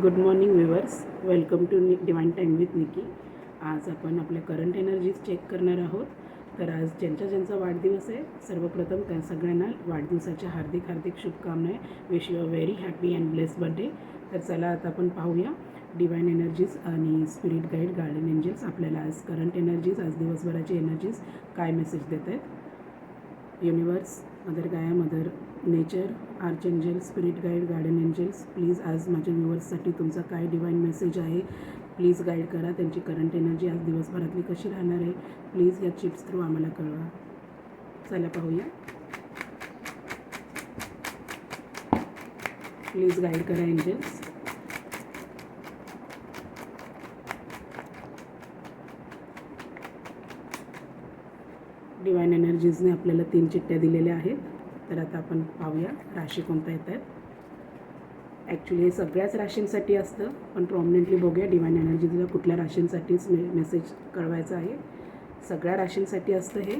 Good morning viewers, welcome to divine time with Nikki. आज आपण आपल्या करंट एनर्जीज चेक करणार आहोत. तर आज ज्यांचा वाढदिवस आहे सर्वप्रथम त्या सगळ्यांना वाढदिवसाच्या हार्दिक हार्दिक शुभकामना. Wish you a very happy and bless birthday. तर चला आता आपण पाहूया डिवाइन एनर्जीज आणि स्पिरिट गाईड गार्डन एंजल्स आपल्याला आज करंट एनर्जीज, आज दिवसभराची एनर्जीज काय मेसेज देत आहेत. Universe, mother Gaia, mother nature, archangel, spirit guide, guardian angels, please आज माझ्या व्ह्युअर्ससाठी तुमचा काय डिवाइन मेसेज आहे प्लीज गाईड करा. त्यांची करंट एनर्जी आज दिवसभरातली कशी राहणार आहे प्लीज या चिप्स थ्रू आम्हाला कळवा. चला पाहूया. प्लीज गाईड करा एंजल्स. डिवाइन एनर्जीजने आपल्याला 3 चिठ्ठ्या दिलेल्या आहेत. तर आता आपण पाहूया राशी कोणत्या येत आहेत. ॲक्च्युली हे सगळ्याच राशींसाठी असतं, पण प्रॉमिनेंटली बघूया डिवाइन एनर्जीजला कुठल्या राशींसाठीच मेसेज कळवायचा आहे. सगळ्या राशींसाठी असतं हे.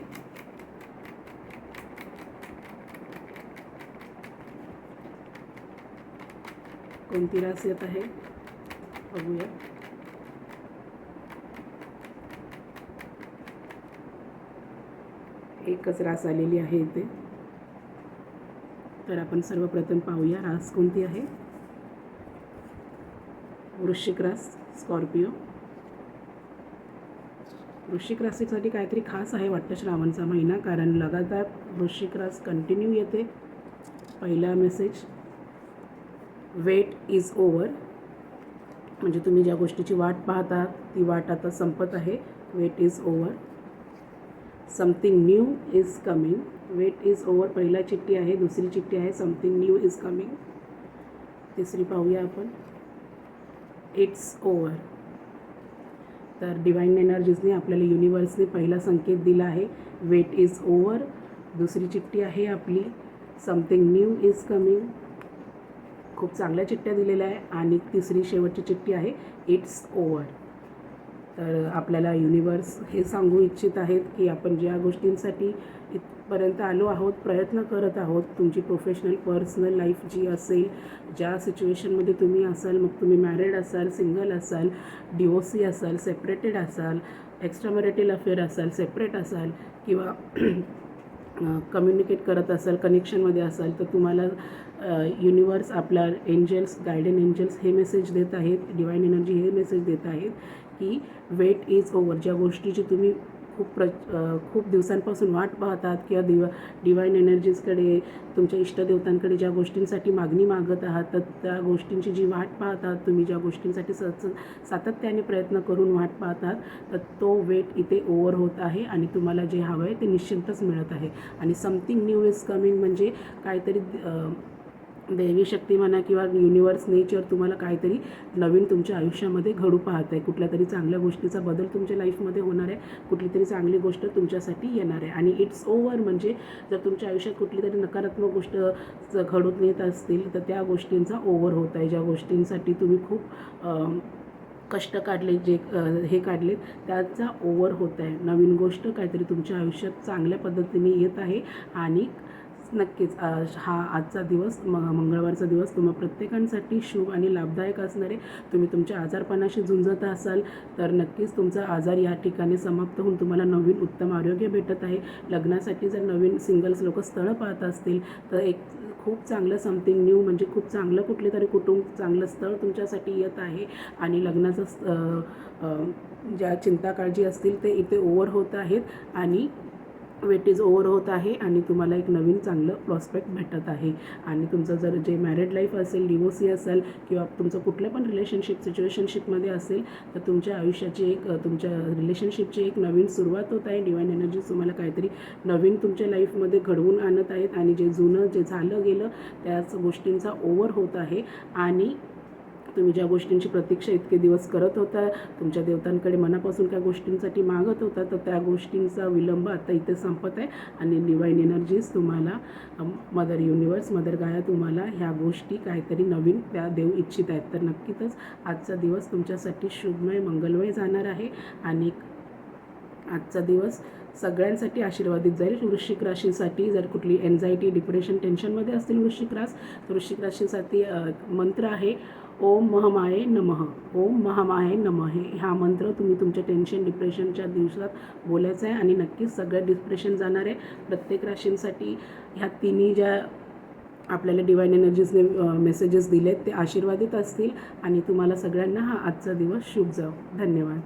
कोणती रास येत आहे बघूया. एकच रास आलेली आहे इथे. तर आपण सर्वप्रथम पाहूया रास कोणती आहे. वृश्चिक रास, स्कॉर्पिओ. वृश्चिक राशीसाठी काहीतरी खास आहे वाटतं श्रावणचा महिना, कारण लगातार वृश्चिक रास कंटिन्यू येते. पहिला मेसेज, वेट इज ओव्हर, म्हणजे तुम्ही ज्या गोष्टीची वाट पाहता ती वाट आता संपत आहे. Wait is over. Something new is coming. Wait is over पहिला चिठ्ठी आहे. दुसरी चिठ्ठी आहे समथिंग न्यू इज कमिंग. तिसरी पाहूया आपण, इट्स ओव्हर. तर डिवाइन एनर्जीजने आपल्याला युनिवर्सने पहिला संकेत दिला आहे वेट इज ओव्हर. दुसरी चिठ्ठी आहे आपली समथिंग न्यू इज कमिंग. खूप चांगल्या चिठ्ठ्या दिलेल्या आहे. आणि तिसरी शेवटची चिठ्ठी आहे इट्स ओव्हर. तर आपल्याला युनिवर्स हे सांगू इच्छित आहेत की आपण ज्या गोष्टींसाठी इथपर्यंत आलो आहोत, प्रयत्न करत आहोत, तुमची प्रोफेशनल पर्सनल लाईफ जी असेल, ज्या सिच्युएशनमध्ये तुम्ही असाल, मग तुम्ही मॅरिड असाल, सिंगल असाल, डिवोर्सी असाल, सेपरेटेड असाल, एक्स्ट्रा मॅरिटल अफेअर असाल, सेपरेट असाल, किंवा कम्युनिकेट करत असाल, कनेक्शनमध्ये असाल, तर तुम्हाला युनिवर्स आपला एंजल्स, गार्डन एंजल्स हे मेसेज देत आहेत, डिवाइन एनर्जी हे मेसेज देत आहेत की वेट इज ओव्हर. ज्या गोष्टीची तुम्ही खूप दिवसांपासून वाट पाहतात किंवा डिवाइन एनर्जीजकडे, तुमच्या इष्टदेवतांकडे ज्या गोष्टींसाठी मागणी मागत आहात, तर त्या गोष्टींची जी वाट पाहतात तुम्ही, ज्या गोष्टींसाठी सातत्याने प्रयत्न करून वाट पाहतात, तर तो वेट इथे ओव्हर होत आहे आणि तुम्हाला जे हवं आहे ते निश्चितच मिळत आहे. आणि समथिंग न्यू इज कमिंग म्हणजे काहीतरी दैवी शक्ती म्हणा किंवा युनिवर्स, नेचर तुम्हाला काहीतरी नवीन तुमच्या आयुष्यामध्ये घडू पाहत आहे. कुठल्या तरी चांगल्या गोष्टीचा बदल तुमच्या लाईफमध्ये होणार आहे. कुठली तरी चांगली गोष्ट तुमच्यासाठी येणार आहे. आणि इट्स ओव्हर म्हणजे जर तुमच्या आयुष्यात कुठली तरी नकारात्मक गोष्ट घडून येत असतील तर त्या गोष्टींचा ओव्हर होत आहे. ज्या गोष्टींसाठी तुम्ही खूप कष्ट काढले, जे हे काढले, त्याचा ओव्हर होत आहे. नवीन गोष्ट काहीतरी तुमच्या आयुष्यात चांगल्या पद्धतीने येत आहे. आणि नक्कीच हा आजचा दिवस, मंगळवारचा दिवस तुम्हा प्रत्येकांसाठी शुभ आणि लाभदायक असणार आहे. तुम्ही तुमच्या आजारपणाशी झुंजत असाल तर नक्कीच तुमचा आजार या ठिकाणी समाप्त होऊन तुम्हाला नवीन उत्तम आरोग्य भेटत आहे. लग्नासाठी जर नवीन सिंगल्स लोक स्थळं पाहत असतील तर एक खूप चांगलं समथिंग न्यू म्हणजे खूप चांगलं कुठले तरी कुटुंब, चांगलं स्थळ तुमच्यासाठी येत आहे. आणि लग्नाचं ज्या चिंता काळजी असतील ते इथे ओव्हर होत आहेत आणि वेट इज ओव्हर होत आहे. आणि तुम्हाला एक नवीन चांगलं प्रॉस्पेक्ट भेटत आहे. आणि तुमचं जर जे मॅरिड लाईफ असेल, डिवोर्सी असेल, किंवा तुमचं कुठलं पण रिलेशनशिप सिच्युएशनशिपमध्ये असेल, तर तुमच्या आयुष्याची तुमच्या रिलेशनशिपची एक नवीन सुरुवात होत आहे. डिवाइन एनर्जी तुम्हाला काहीतरी नवीन तुमच्या लाईफमध्ये घडवून आणत आहेत. आणि जे जुनं जे झालं गेलं त्याच गोष्टींचा ओव्हर होत आहे. आणि तुम्ही ज्या गोष्टींची प्रतीक्षा इतके दिवस करत होता, तुमच्या देवतांकडे मनापासून त्या गोष्टींसाठी मागत होता, तर त्या गोष्टींचा विलंब आता इथे संपत आहे. आणि डिवाइन एनर्जीज तुम्हाला, मदर युनिवर्स, मदर गाया तुम्हाला ह्या गोष्टी काहीतरी नवीन त्या देऊ इच्छित आहेत. तर नक्कीच आजचा दिवस तुमच्यासाठी शुभमय, मंगलमय जाणार आहे. आणि आजचा दिवस सगळ्यांसाठी आशीर्वादित जाईल. वृश्चिक राशीसाठी जर कुठली एन्झायटी, डिप्रेशन, टेन्शनमध्ये असतील वृश्चिक रास, तर वृश्चिक राशीसाठी मंत्र आहे ओम महामाये नमः. ओम महामाये नमः हा मंत्र तुम्ही तुमच्या टेन्शन डिप्रेशनच्या दिवसात बोलायचं आहे आणि नक्कीच सगळं डिप्रेशन जाणार आहे. प्रत्येक राशींसाठी ह्या तिन्ही ज्या आपल्याला डिवाइन एनर्जीजने मेसेजेस दिलेत ते आशीर्वादित असतील आणि तुम्हाला सगळ्यांना हा आजचा दिवस शुभ जाओ. धन्यवाद.